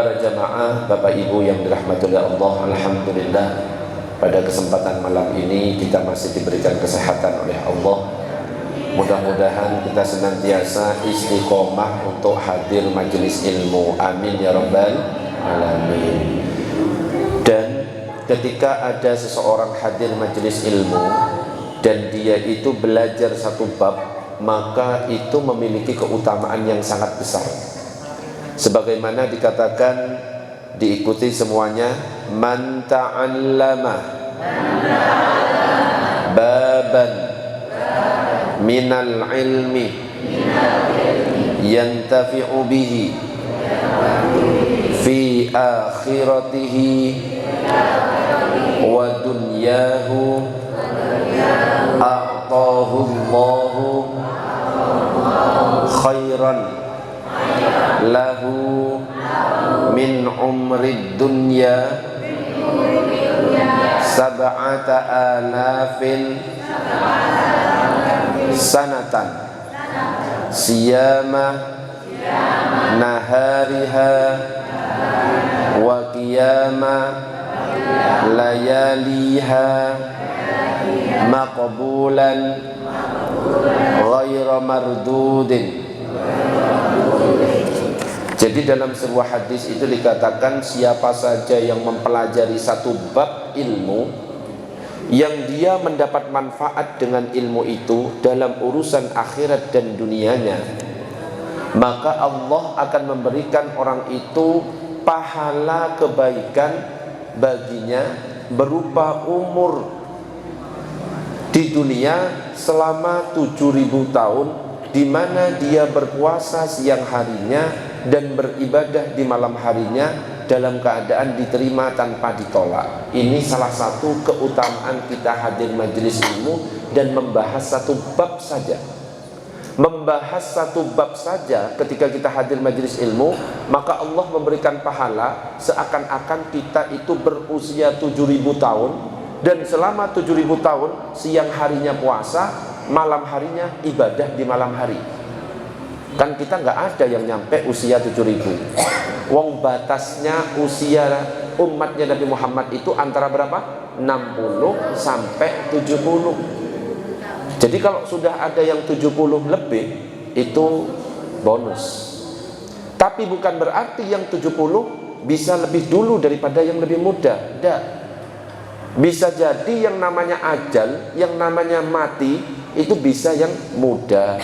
Para jamaah, Bapak Ibu yang dirahmati oleh Allah, alhamdulillah pada kesempatan malam ini kita masih diberikan kesehatan oleh Allah. Mudah-mudahan kita senantiasa istiqomah untuk hadir majelis ilmu. Amin ya rabbal alamin. Dan ketika ada seseorang hadir majelis ilmu dan dia itu belajar satu bab, maka itu memiliki keutamaan yang sangat besar. Sebagaimana dikatakan, diikuti semuanya, man ta'allama baban minal ilmi yantafi'u bihi fi akhiratihi wa dunyahu a'tahu Allahu khairan lahu min umrid dunya sab'ata alafin sanatan siyama nahariha wa qiyama layaliha maqbulan ghayra mardudin. Jadi dalam sebuah hadis itu dikatakan, siapa saja yang mempelajari satu bab ilmu yang dia mendapat manfaat dengan ilmu itu dalam urusan akhirat dan dunianya, maka Allah akan memberikan orang itu pahala kebaikan baginya berupa umur di dunia selama 7.000 tahun, di mana dia berpuasa siang harinya dan beribadah di malam harinya dalam keadaan diterima tanpa ditolak. Ini salah satu keutamaan kita hadir majelis ilmu dan membahas satu bab saja. Membahas satu bab saja ketika kita hadir majelis ilmu, maka Allah memberikan pahala seakan-akan kita itu berusia 7.000 tahun, dan selama 7.000 tahun siang harinya puasa, malam harinya ibadah di malam hari. Kan kita nggak ada yang nyampe usia 7.000. Wong batasnya usia umatnya Nabi Muhammad itu antara berapa? 60 sampai 70. Jadi kalau sudah ada yang 70 lebih, itu bonus. Tapi bukan berarti yang 70 bisa lebih dulu daripada yang lebih muda. Tidak. Bisa jadi yang namanya ajal, yang namanya mati, itu bisa yang muda,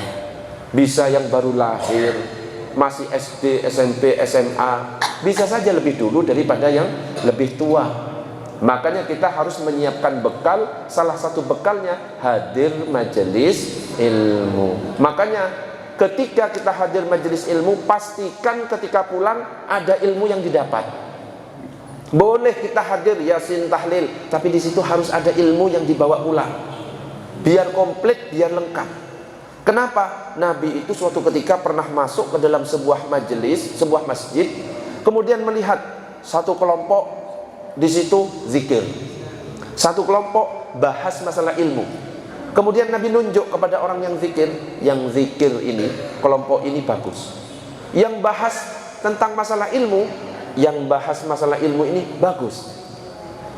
bisa yang baru lahir, masih SD, SMP, SMA, bisa saja lebih dulu daripada yang lebih tua. Makanya kita harus menyiapkan bekal. Salah satu bekalnya hadir majelis ilmu. Makanya ketika kita hadir majelis ilmu, pastikan ketika pulang ada ilmu yang didapat. Boleh kita hadir yasin tahlil, tapi di situ harus ada ilmu yang dibawa pulang, biar komplit, biar lengkap. Kenapa? Nabi itu suatu ketika pernah masuk ke dalam sebuah majelis, sebuah masjid, kemudian melihat satu kelompok di situ zikir, satu kelompok bahas masalah ilmu. Kemudian Nabi nunjuk kepada orang yang zikir ini, kelompok ini bagus. Yang bahas tentang masalah ilmu, yang bahas masalah ilmu ini bagus.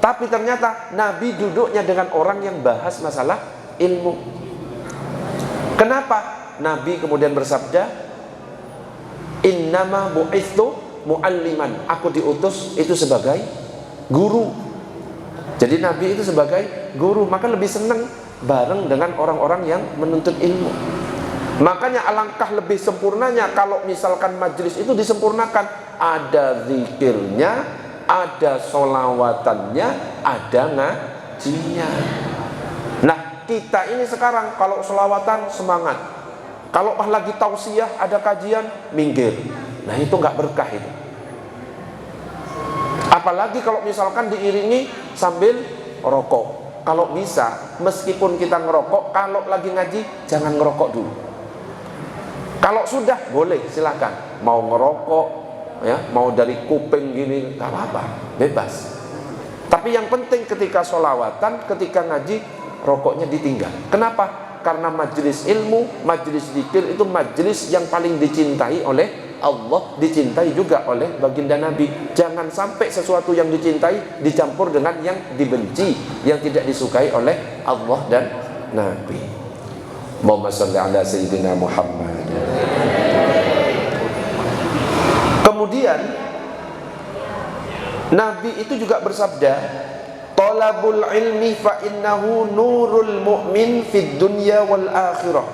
Tapi ternyata Nabi duduknya dengan orang yang bahas masalah ilmu. Kenapa? Nabi kemudian bersabda, innama bu'ithu mu'alliman, aku diutus itu sebagai guru. Jadi Nabi itu sebagai guru, maka lebih senang bareng dengan orang-orang yang menuntut ilmu. Makanya alangkah lebih sempurnanya kalau misalkan majelis itu disempurnakan, ada zikirnya, ada solawatannya, ada ngajinya. Nah, kita ini sekarang kalau selawatan semangat, kalau lagi tausiah ada kajian minggir. Nah, itu nggak berkah itu. Apalagi kalau misalkan diiringi sambil rokok. Kalau bisa, meskipun kita ngerokok, kalau lagi ngaji jangan ngerokok dulu. Kalau sudah boleh, silakan. Mau ngerokok, ya, mau dari kuping gini, nggak apa-apa, bebas. Tapi yang penting ketika sholawatan, ketika ngaji, rokoknya ditinggal. Kenapa? Karena majelis ilmu, majelis zikir itu majelis yang paling dicintai oleh Allah, dicintai juga oleh baginda Nabi. Jangan sampai sesuatu yang dicintai dicampur dengan yang dibenci, yang tidak disukai oleh Allah dan Nabi. Allahumma shalli ala sayyidina Muhammad. Kemudian Nabi itu juga bersabda, talabul ilmi fa innahu nurul mu'min fid dunya wal akhirah.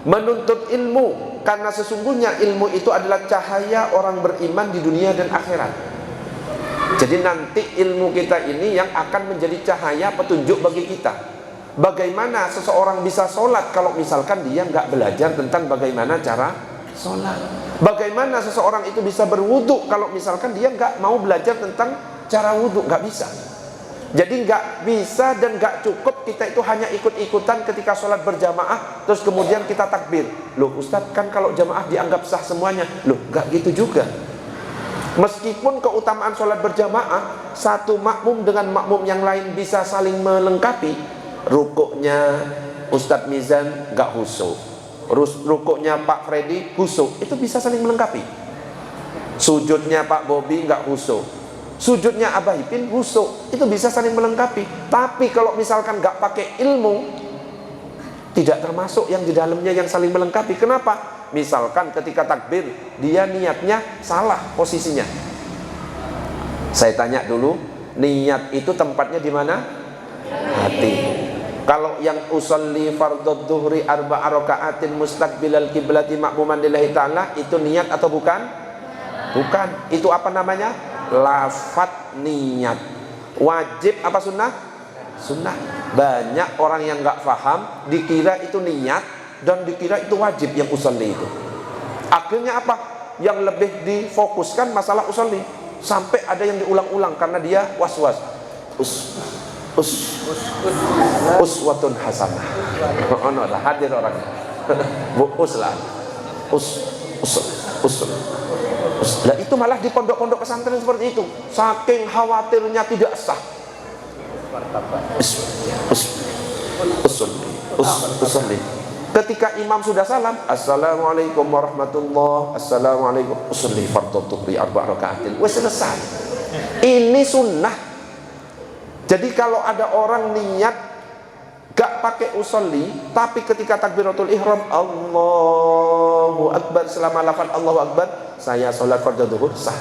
Menuntut ilmu karena sesungguhnya ilmu itu adalah cahaya orang beriman di dunia dan akhirat. Jadi nanti ilmu kita ini yang akan menjadi cahaya petunjuk bagi kita. Bagaimana seseorang bisa sholat kalau misalkan dia nggak belajar tentang bagaimana cara sholat. Bagaimana seseorang itu bisa berwudu kalau misalkan dia nggak mau belajar tentang cara wudu, nggak bisa. Jadi nggak bisa dan nggak cukup kita itu hanya ikut-ikutan ketika sholat berjamaah terus kemudian kita takbir. Loh Ustadz, kan kalau jamaah dianggap sah semuanya. Loh nggak gitu juga. Meskipun keutamaan sholat berjamaah, satu makmum dengan makmum yang lain bisa saling melengkapi. Rukuknya Ustadz Mizan nggak khusyuk, rukuknya Pak Freddy khusyuk, itu bisa saling melengkapi. Sujudnya Pak Bobi nggak khusyuk, sujudnya Abah Ipin khusyuk, itu bisa saling melengkapi. Tapi kalau misalkan nggak pakai ilmu, tidak termasuk yang di dalamnya yang saling melengkapi. Kenapa? Misalkan ketika takbir dia niatnya salah posisinya. Saya tanya dulu, niat itu tempatnya di mana? Hati. Kalau yang usolli fardhu dhuhri arba'a raka'atin mustaqbilal qiblati ma'muman lillahi ta'ala, itu niat atau bukan? Bukan. Itu apa namanya? Lafadz niat. Wajib apa sunnah? Sunnah. Banyak orang yang nggak paham, dikira itu niat dan dikira itu wajib yang usolli itu. Akhirnya apa? Yang lebih difokuskan masalah usolli, sampai ada yang diulang-ulang karena dia was-was. Uswatun hasanah. Ono lah hadir orangnya. Uslah. Lah itu malah di pondok-pondok pesantren seperti itu. Saking khawatirnya tidak sah. Usolli. Ketika imam sudah salam, assalamualaikum warahmatullah, assalamualaikum, usolli fardhu dhuhri arba'a raka'atin. Wes selesai. Ini sunnah. Jadi kalau ada orang niat gak pakai usolli, tapi ketika takbiratul ihram Allahu Akbar, selama lafaz Allahu Akbar, saya sholat fardhu zuhur sah.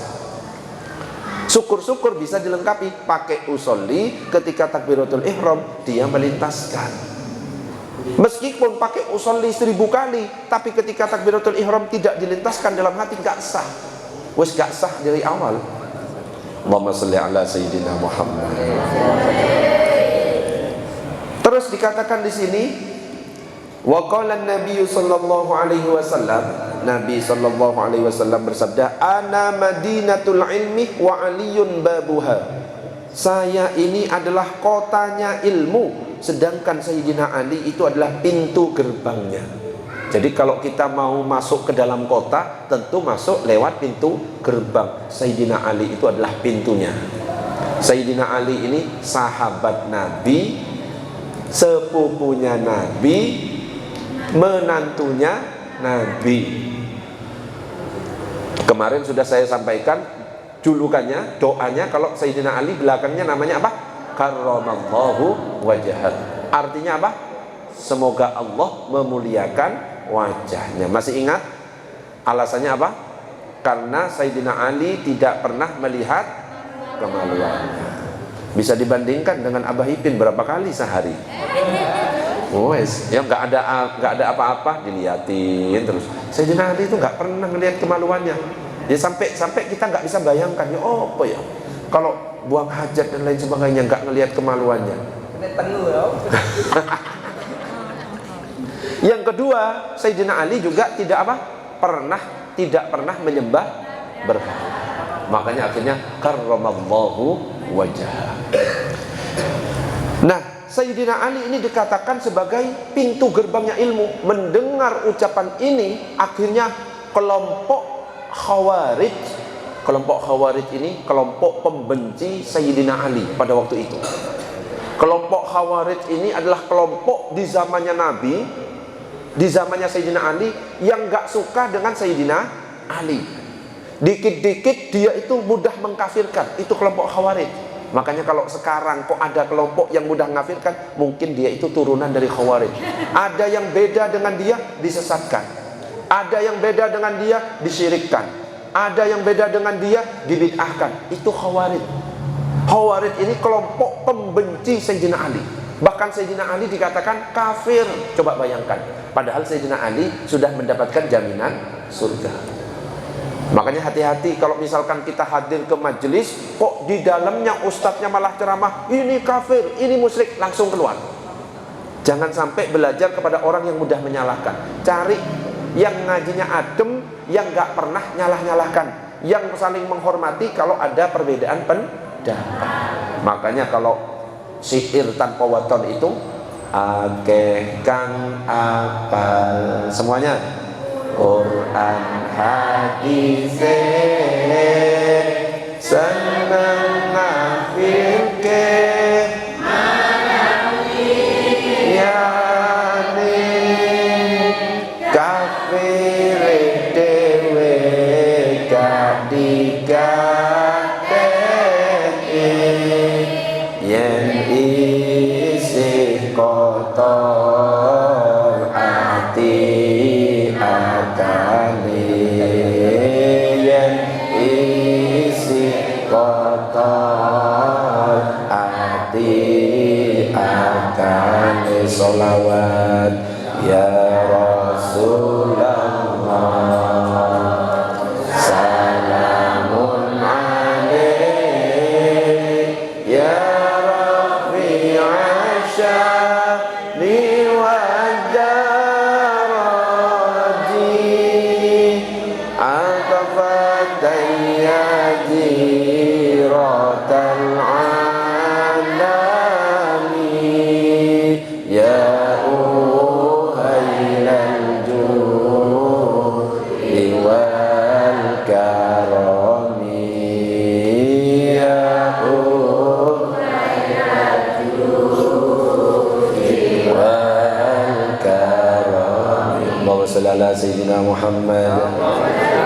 Syukur-syukur bisa dilengkapi pakai usolli, ketika takbiratul ihram dia melintaskan. Meskipun pakai usolli 1000 kali, tapi ketika takbiratul ihram tidak dilintaskan dalam hati, gak sah. Wes gak sah dari awal. Allahumma sholli ala sayyidina Muhammad. Terus dikatakan di sini, wa qala an-nabiy sallallahu alaihi wasallam, Nabi sallallahu alaihi wasallam bersabda, ana madinatul ilmi wa aliyun babuha. Saya ini adalah kotanya ilmu, sedangkan Sayyidina Ali itu adalah pintu gerbangnya. Jadi kalau kita mau masuk ke dalam kota, tentu masuk lewat pintu gerbang. Sayyidina Ali itu adalah pintunya. Sayyidina Ali ini sahabat Nabi, sepupunya Nabi, menantunya Nabi. Kemarin sudah saya sampaikan julukannya, doanya kalau Sayyidina Ali belakangnya namanya apa? Karramallahu wajhah. Artinya apa? Semoga Allah memuliakan wajahnya. Masih ingat alasannya apa? Karena Sayyidina Ali tidak pernah melihat kemaluannya. Bisa dibandingkan dengan Abah Ipin berapa kali sehari? Wes, ya nggak ada apa-apa diliatin terus. Sayyidina Ali itu nggak pernah melihat kemaluannya. Ya sampai kita nggak bisa bayangkan ya apa ya kalau buang hajat dan lain sebagainya nggak ngelihat kemaluannya. Yang kedua, Sayyidina Ali juga tidak tidak pernah menyembah berhala. Makanya akhirnya karramallahu wajah. Nah, Sayyidina Ali ini dikatakan sebagai pintu gerbangnya ilmu. Mendengar ucapan ini, akhirnya kelompok Khawarij ini kelompok pembenci Sayyidina Ali pada waktu itu. Kelompok Khawarij ini adalah kelompok di zamannya Nabi, di zamannya Sayyidina Ali, yang gak suka dengan Sayyidina Ali. Dikit-dikit dia itu mudah mengkafirkan. Itu kelompok Khawarij. Makanya kalau sekarang kok ada kelompok yang mudah mengkafirkan, mungkin dia itu turunan dari Khawarij. Ada yang beda dengan dia, disesatkan. Ada yang beda dengan dia, disyirikkan. Ada yang beda dengan dia, dibid'ahkan. Itu Khawarij. Khawarij ini kelompok pembenci Sayyidina Ali. Bahkan Sayyidina Ali dikatakan kafir. Coba bayangkan. Padahal Sayyidina Ali sudah mendapatkan jaminan surga. Makanya hati-hati kalau misalkan kita hadir ke majelis, kok di dalamnya ustadznya malah ceramah, ini kafir, ini musyrik, langsung keluar. Jangan sampai belajar kepada orang yang mudah menyalahkan. Cari yang ngajinya adem, yang gak pernah nyalah-nyalahkan, yang saling menghormati kalau ada perbedaan pendapat. Makanya kalau syair tanpa waton itu akeh kang apal semuanya, Quran hadis seneng ngafirke yani kafir dewe gak digateni yen isih kotor hati akane yen isih kotor hati akane. Sholawat ya Rasulullah, salamun alaik ya Rafi'a sya'ni wa daraji atafatayya jiratal alami ya uhailal judi wal karami ya uhailal judi wal karami. Allahumma shalli ala sayyidina Muhammad.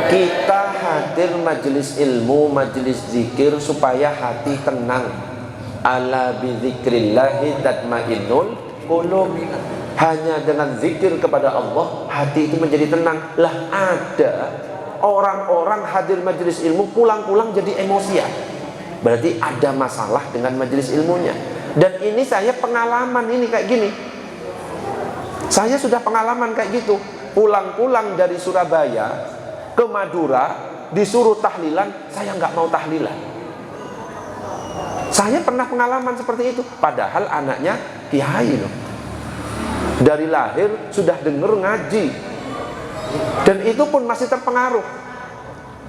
Kita hadir majelis ilmu, majelis zikir supaya hati tenang. Ala bidzikrillahi tatmainnul qulub. Hanya dengan zikir kepada Allah hati itu menjadi tenang. Lah ada orang-orang hadir majelis ilmu pulang-pulang jadi emosian. Berarti ada masalah dengan majelis ilmunya. Dan ini saya pengalaman ini kayak gini. Saya sudah pengalaman kayak gitu. Pulang-pulang dari Surabaya ke Madura disuruh tahlilan, saya nggak mau tahlilan. Saya pernah pengalaman seperti itu. Padahal anaknya kiai loh. Dari lahir sudah dengar ngaji. Dan itu pun masih terpengaruh.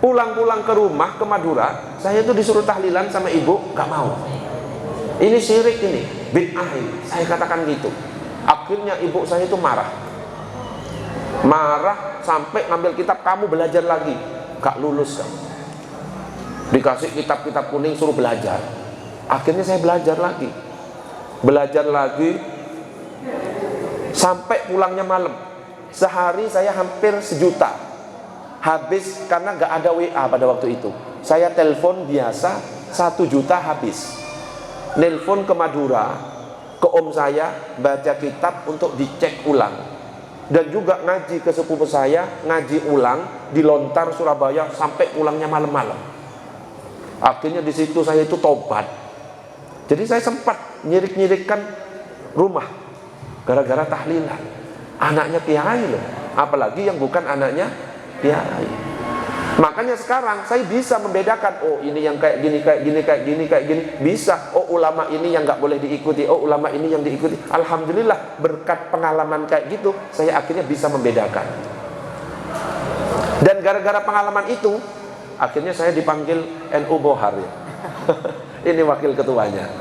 Pulang-pulang ke rumah ke Madura, saya itu disuruh tahlilan sama ibu, nggak mau. Ini syirik ini, bid'ah ini. Saya katakan gitu. Akhirnya ibu saya itu marah. Marah sampai ngambil kitab, kamu belajar lagi. Gak lulus kamu. Dikasih kitab-kitab kuning suruh belajar. Akhirnya saya belajar lagi. Belajar lagi sampai pulangnya malam. Sehari saya hampir 1 juta. Habis karena gak ada WA pada waktu itu. Saya telepon biasa 1 juta habis. Nelpon ke Madura, ke om saya, baca kitab untuk dicek ulang. Dan juga ngaji ke sepupu saya, ngaji ulang di Lontar Surabaya sampai pulangnya malam-malam. Akhirnya di situ saya itu tobat. Jadi saya sempat nyirik-nyirikkan rumah gara-gara tahlilan. Anaknya kiai loh, apalagi yang bukan anaknya kiai. Makanya sekarang saya bisa membedakan, oh ini yang kayak gini, kayak gini, kayak gini, kayak gini. Bisa, oh ulama ini yang gak boleh diikuti, oh ulama ini yang diikuti. Alhamdulillah berkat pengalaman kayak gitu, saya akhirnya bisa membedakan. Dan gara-gara pengalaman itu, akhirnya saya dipanggil NU Bohar ya. Ini wakil ketuanya.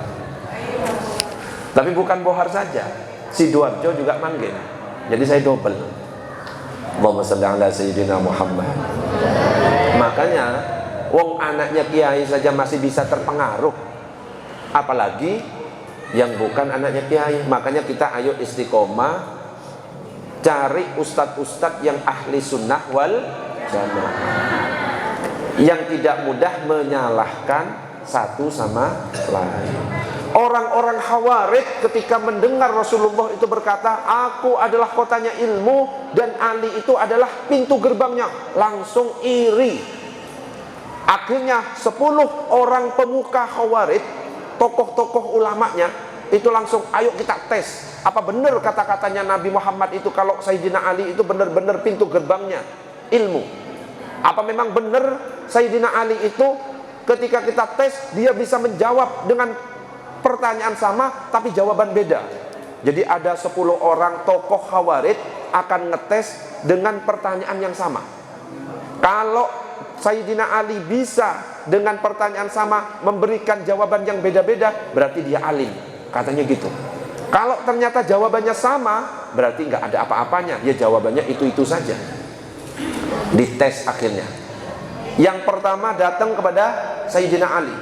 Tapi bukan Bohar saja, Sidoarjo juga manggil. Jadi saya double. Allahumma shalli ala sayyidina Muhammad. Makanya wong anaknya kiai saja masih bisa terpengaruh, apalagi yang bukan anaknya kiai. Makanya kita ayo istiqomah, cari ustadz-ustadz yang ahli sunnah wal jamaah. Yang tidak mudah menyalahkan satu sama lain. Orang-orang Khawarij ketika mendengar Rasulullah itu berkata, aku adalah kotanya ilmu dan Ali itu adalah pintu gerbangnya, langsung iri. Akhirnya 10 orang pemuka Khawarij, tokoh-tokoh ulamanya itu langsung, ayo kita tes, apa benar kata-katanya Nabi Muhammad itu kalau Sayyidina Ali itu benar-benar pintu gerbangnya ilmu. Apa memang benar Sayyidina Ali itu ketika kita tes dia bisa menjawab dengan pertanyaan sama tapi jawaban beda. Jadi ada 10 orang tokoh Khawarij akan ngetes dengan pertanyaan yang sama. Kalau Sayyidina Ali bisa dengan pertanyaan sama memberikan jawaban yang beda-beda, berarti dia alim, katanya gitu. Kalau ternyata jawabannya sama, berarti nggak ada apa-apanya, ya jawabannya itu-itu saja. Dites akhirnya. Yang pertama datang kepada Sayyidina Ali.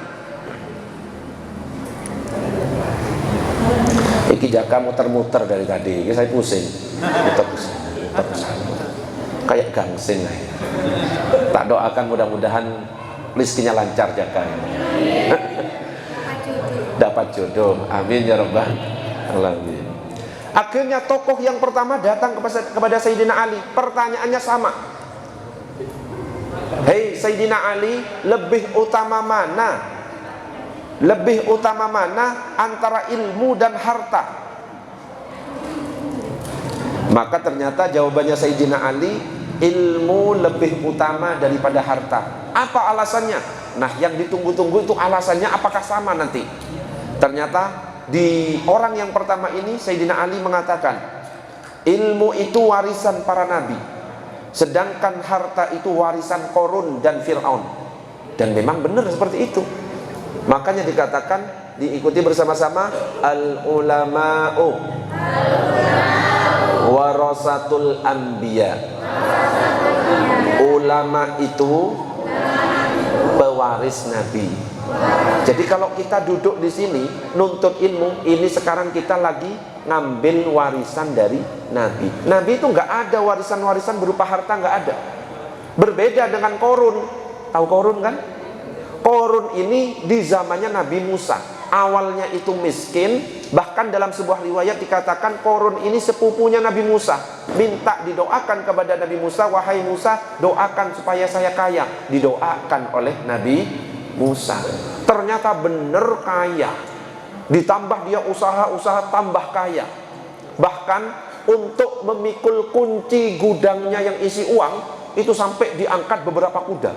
Iki jaka muter-muter dari tadi, saya pusing. Muter. Kayak gangsing. Tak doakan mudah-mudahan rezekinya lancar jaka. Dapat jodoh. Amin ya rabbal alamin. Akhirnya tokoh yang pertama datang kepada Sayyidina Ali. Pertanyaannya sama. Hei Sayyidina Ali, lebih utama mana? Lebih utama mana antara ilmu dan harta? Maka ternyata jawabannya Sayyidina Ali, ilmu lebih utama daripada harta. Apa alasannya? Nah, yang ditunggu-tunggu itu alasannya apakah sama nanti? Ternyata di orang yang pertama ini Sayyidina Ali mengatakan, ilmu itu warisan para nabi, sedangkan harta itu warisan Qarun dan Fir'aun. Dan memang benar seperti itu. Makanya dikatakan, diikuti bersama-sama, al-ulama'u warasatul anbiya. Ulama itu pewaris nabi. Jadi kalau kita duduk di sini nuntut ilmu, ini sekarang kita lagi ngambil warisan dari nabi. Nabi itu nggak ada warisan-warisan berupa harta, nggak ada. Berbeda dengan Qarun. Tahu Qarun kan? Qarun ini di zamannya Nabi Musa. Awalnya itu miskin, bahkan dalam sebuah riwayat dikatakan Qarun ini sepupunya Nabi Musa. Minta didoakan kepada Nabi Musa, wahai Musa, doakan supaya saya kaya. Didoakan oleh Nabi Musa. Ternyata benar kaya. Ditambah dia usaha-usaha tambah kaya. Bahkan untuk memikul kunci gudangnya yang isi uang itu sampai diangkat beberapa kuda.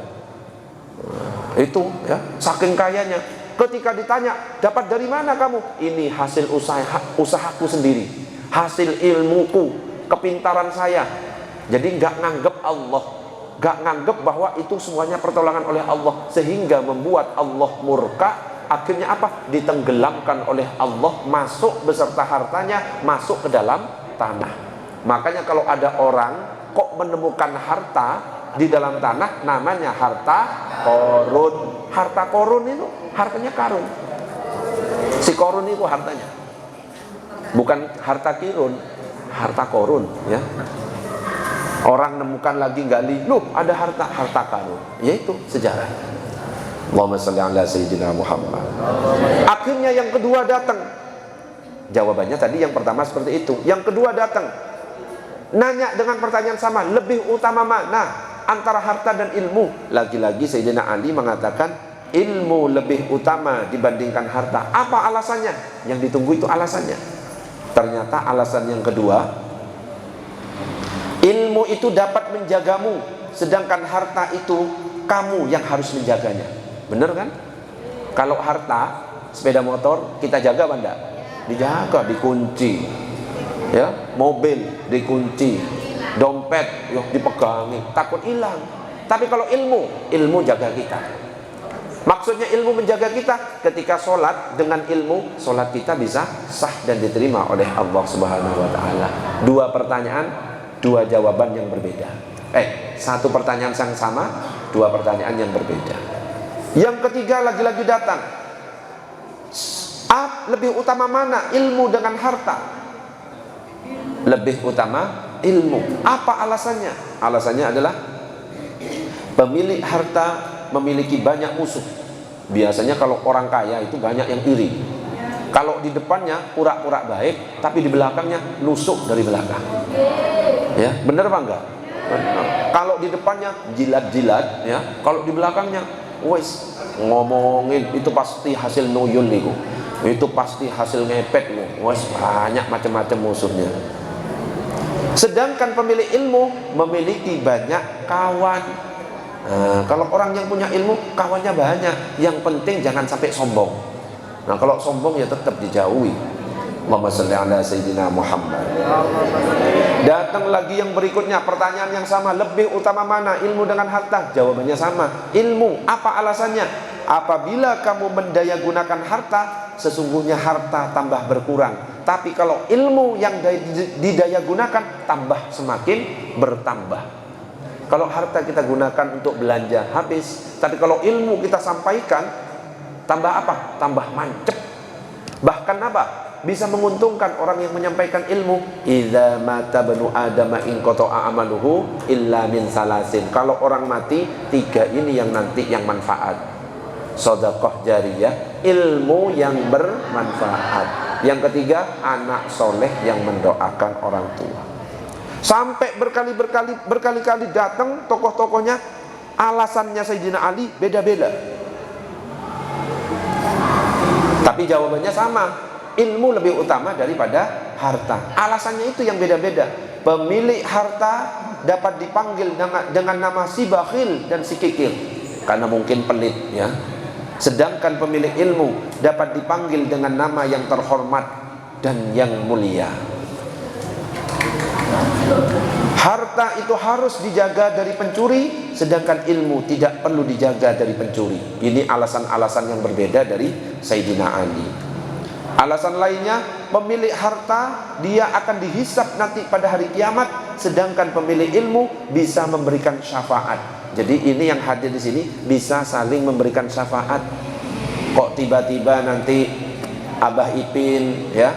Itu ya, saking kayanya. Ketika ditanya, dapat dari mana kamu? Ini hasil usahaku sendiri, hasil ilmuku, kepintaran saya. Jadi nggak nganggep Allah, nggak nganggep bahwa itu semuanya pertolongan oleh Allah, sehingga membuat Allah murka. Akhirnya apa? Ditenggelamkan oleh Allah, masuk beserta hartanya, masuk ke dalam tanah. Makanya kalau ada orang kok menemukan harta di dalam tanah, namanya harta Qarun. Harta Qarun itu hartanya karun. Si Qarun itu hartanya bukan harta kirun, harta Qarun ya. Orang nemukan lagi gali, loh ada harta karun. Yaitu sejarah. Allahumma shalli ala sayyidina Muhammad. Akhirnya yang kedua datang. Jawabannya tadi yang pertama seperti itu. Yang kedua datang, nanya dengan pertanyaan sama, lebih utama mana antara harta dan ilmu? Lagi-lagi Sayyidina Ali mengatakan ilmu lebih utama dibandingkan harta. Apa alasannya? Yang ditunggu itu alasannya. Ternyata alasan yang kedua, ilmu itu dapat menjagamu, sedangkan harta itu kamu yang harus menjaganya. Bener kan? Kalau harta, sepeda motor kita jaga apa enggak? Dijaga, dikunci. Ya, mobil dikunci, dompet dipegangi, takut hilang. Tapi kalau ilmu jaga kita. Maksudnya ilmu menjaga kita, ketika sholat dengan ilmu, sholat kita bisa sah dan diterima oleh Allah Subhanahu wa Ta'ala. Dua pertanyaan, dua jawaban yang berbeda. Satu pertanyaan yang sama, dua pertanyaan yang berbeda. Yang ketiga lagi-lagi datang, lebih utama mana ilmu dengan harta? Lebih utama ilmu. Apa alasannya? Alasannya adalah Pemilik harta memiliki banyak musuh. Biasanya kalau orang kaya itu banyak yang iri. Kalau di depannya pura-pura baik, tapi di belakangnya nusuk dari belakang. Ya, benar apa enggak? Benar. Kalau di depannya jilat-jilat, ya. Kalau di belakangnya, wes ngomongin itu pasti hasil nuyul niku. Itu pasti hasil ngepet niku. Wes banyak macam-macam musuhnya. Sedangkan pemilik ilmu memiliki banyak kawan. Nah, kalau orang yang punya ilmu kawannya banyak. Yang penting jangan sampai sombong. Nah, kalau sombong ya tetap dijauhi. Allahumma shalli ala sayyidina Muhammad. Datang lagi yang berikutnya, pertanyaan yang sama, lebih utama mana, ilmu dengan harta? Jawabannya sama, ilmu. Apa alasannya? Apabila kamu mendayagunakan harta, sesungguhnya harta tambah berkurang. Tapi kalau ilmu yang didayagunakan, tambah semakin bertambah. Kalau harta kita gunakan untuk belanja, habis. Tapi kalau ilmu kita sampaikan, tambah apa? Tambah mancep. Bahkan apa? Bisa menguntungkan orang yang menyampaikan ilmu. Idza mata banu adama in qata'a amaluhu illa min salasin. Kalau orang mati, 3 ini yang nanti yang manfaat. Sedekah jariyah, ilmu yang bermanfaat. Yang ketiga, anak soleh yang mendoakan orang tua. Sampai berkali-kali datang tokoh-tokohnya, alasannya Sayyidina Ali beda-beda. Tapi jawabannya sama, ilmu lebih utama daripada harta. Alasannya itu yang beda-beda. Pemilik harta dapat dipanggil dengan nama si bakhil dan si kikir, karena mungkin pelit, ya. Sedangkan pemilik ilmu dapat dipanggil dengan nama yang terhormat dan yang mulia. Harta itu harus dijaga dari pencuri, sedangkan ilmu tidak perlu dijaga dari pencuri. Ini alasan-alasan yang berbeda dari Sayyidina Ali. Alasan lainnya, pemilik harta dia akan dihisab nanti pada hari kiamat, sedangkan pemilik ilmu bisa memberikan syafaat. Jadi ini yang hadir di sini bisa saling memberikan syafaat. Kok tiba-tiba nanti Abah Ipin, ya,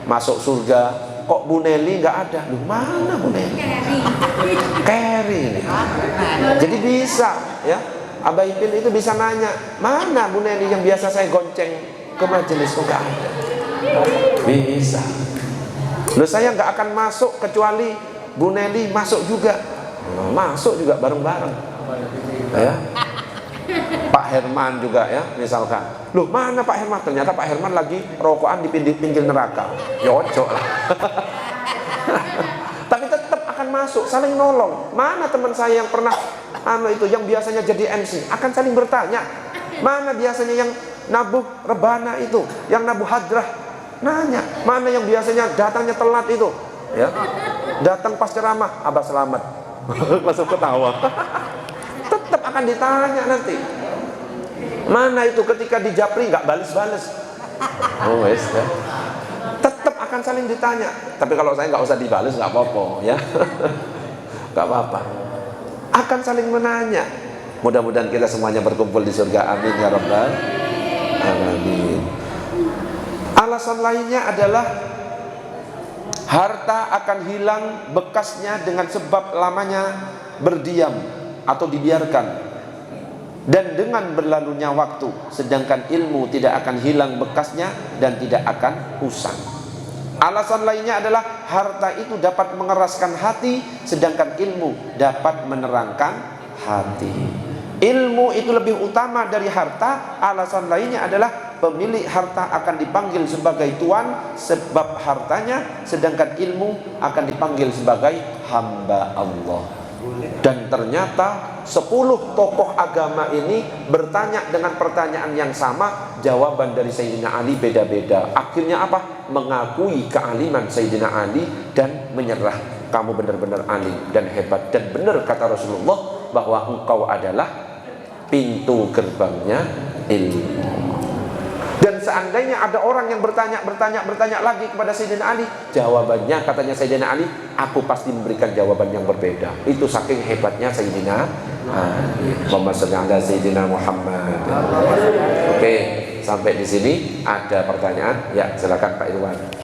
masuk surga, kok Bu Neli nggak ada? Loh, mana Bu Neli? Carry ini. Jadi bisa, ya, Abah Ipin itu bisa nanya, mana Bu Neli yang biasa saya gonceng ke majelis? Kok nggak ada? Bisa. Loh, saya nggak akan masuk kecuali Bu Neli masuk juga. Masuk juga bareng-bareng, ya. Pak Herman juga, ya, misalkan. Loh, mana Pak Herman? Ternyata Pak Herman lagi rokokan di pinggir neraka. Yocok lah. Tapi tetap akan masuk, saling nolong. Mana teman saya yang pernah itu yang biasanya jadi MC, akan saling bertanya. Mana biasanya yang nabuh rebana itu, yang nabuh hadrah, nanya. Mana yang biasanya datangnya telat itu, ya. Datang pas ceramah, Abah selamat. Langsung ketawa. Tetap akan ditanya nanti. Mana itu ketika di Japri nggak balas-balas? Oh, wes, ya. Tetap akan saling ditanya. Tapi kalau saya nggak usah dibalas, nggak apa-apa, ya. Nggak apa-apa. Akan saling menanya. Mudah-mudahan kita semuanya berkumpul di surga. Amin ya rabbal alamin. Alasan lainnya adalah harta akan hilang bekasnya dengan sebab lamanya berdiam atau dibiarkan dan dengan berlalunya waktu. Sedangkan ilmu tidak akan hilang bekasnya dan tidak akan usang. Alasan lainnya adalah harta itu dapat mengeraskan hati, sedangkan ilmu dapat menerangkan hati. Ilmu itu lebih utama dari harta. Alasan lainnya adalah pemilik harta akan dipanggil sebagai tuan sebab hartanya, sedangkan ilmu akan dipanggil sebagai hamba Allah. Dan ternyata 10 tokoh agama ini bertanya dengan pertanyaan yang sama. Jawaban dari Sayyidina Ali beda-beda. Akhirnya apa? Mengakui kealiman Sayyidina Ali dan menyerah. Kamu benar-benar alim dan hebat. Dan benar kata Rasulullah bahwa engkau adalah pintu gerbangnya ilmu. Dan seandainya ada orang yang bertanya lagi kepada Sayyidina Ali, jawabannya katanya Sayyidina Ali, aku pasti memberikan jawaban yang berbeda. Itu saking hebatnya Sayyidina Ali. Allahumma shalli ala Sayyidina Muhammad. Oke, sampai di sini ada pertanyaan? Ya, silakan Pak Irwan.